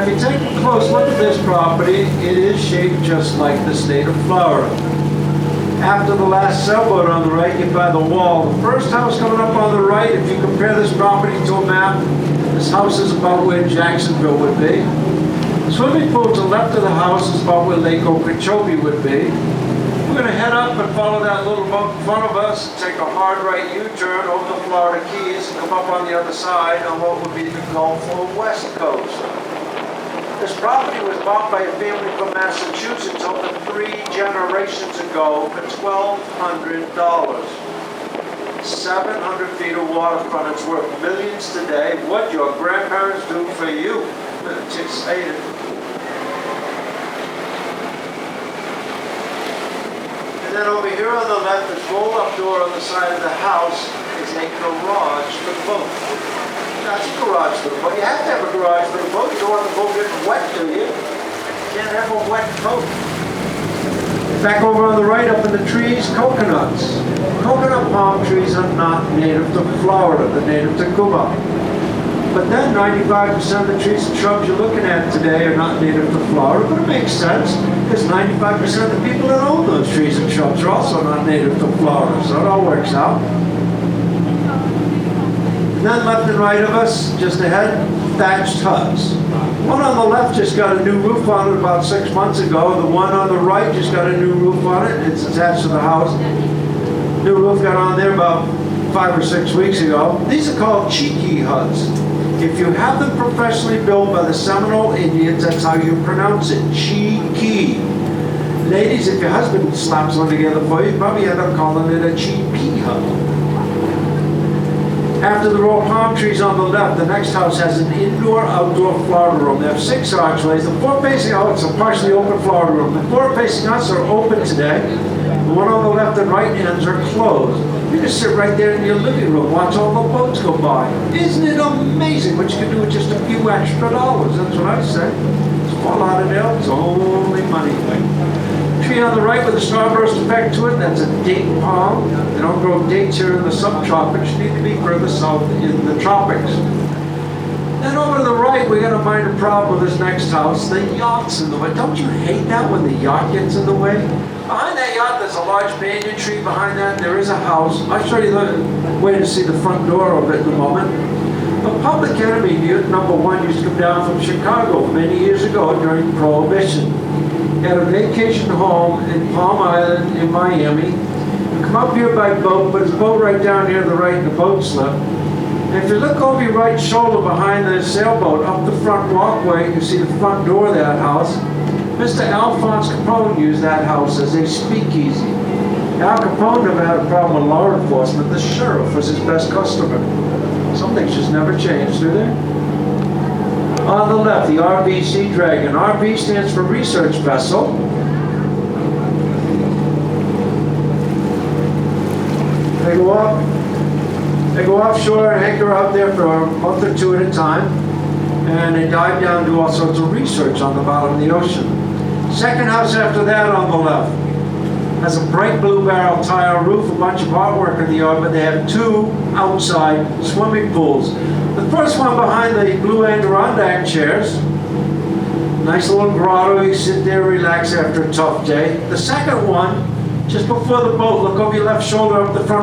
if you take a close look at this property, it is shaped just like the state of Florida. After the last sailboat on the right, you find the wall. The first house coming up on the right, if you compare this property to a map, this house is about where Jacksonville would be. The swimming pool to the left of the house is about where Lake Okeechobee would be. We're going to head up and follow that little boat in front of us, take a hard right U-turn over the Florida Keys and come up on the other side on what would be the Gulf or West Coast. This property was bought by a family from Massachusetts over 3 generations ago for $1,200. 700 feet of waterfront. It's worth millions today. What your grandparents do for you. Just say it. And then over here on the left, this roll-up door on the side of the house is a garage for the boat. That's a garage for the boat. You have to have a garage for the boat. You don't want the boat getting wet, do you? You can't have a wet boat. Back over on the right, up in the trees, coconuts. Coconut palm trees are not native to Florida. They're native to Cuba. But then 95% of the trees and shrubs you're looking at today are not native to Florida, but it makes sense because 95% of the people that own those trees and shrubs are also not native to Florida, so it all works out. And then left and right of us, just ahead, thatched huts. One on the left just got a new roof on it about 6 months ago. The one on the right just got a new roof on it. It's attached to the house. New roof got on there about 5 or 6 weeks ago. These are called cheeky huts. If you have them professionally built by the Seminole Indians, that's how you pronounce it, cheeky. Ladies, if your husband slaps one together for you, you probably end up calling it a cheeky hut. After the row of palm trees on the left, the next house has an indoor-outdoor Florida room. They have 6 archways. The 4 facing out, it's a partially open Florida room. The 4 facing us are open today. The one on the left and right ends are closed. You can sit right there in your living room, watch all the boats go by. Isn't it amazing what you can do with just a few extra dollars? That's what I say. It's Fort Lauderdale, it's only money. Tree on the right with a starburst effect to it, that's a date palm. They don't grow dates here in the subtropics. You need to be further south in the tropics. Then over to the right, we got a minor problem with this next house. The yacht's in the way. Don't you hate that when the yacht gets in the way? Behind that yacht, there's a large banyan tree. Behind that, there is a house. I'll show you the way to see the front door of it in a moment. The Public Enemy #1 used to come down from Chicago many years ago during Prohibition. He had a vacation home in Palm Island in Miami. You come up here by boat, but it's a boat right down here to the right in the boat slip. And if you look over your right shoulder behind the sailboat, up the front walkway, you see the front door of that house. Mr. Alphonse Capone used that house as a speakeasy. Al Capone never had a problem with law enforcement. The sheriff was his best customer. Some things just never change, do they? On the left, the RV Sea Dragon. RV stands for Research Vessel. They go offshore and anchor out there for a month or 2 at a time, and they dive down and do all sorts of research on the bottom of the ocean. Second house after that on the left has a bright blue barrel tile roof, a bunch of artwork in the yard, but they have 2 outside swimming pools. The first one behind the blue Adirondack chairs. Nice little grotto, you sit there, relax after a tough day. The second one, just before the boat, look over your left shoulder up the front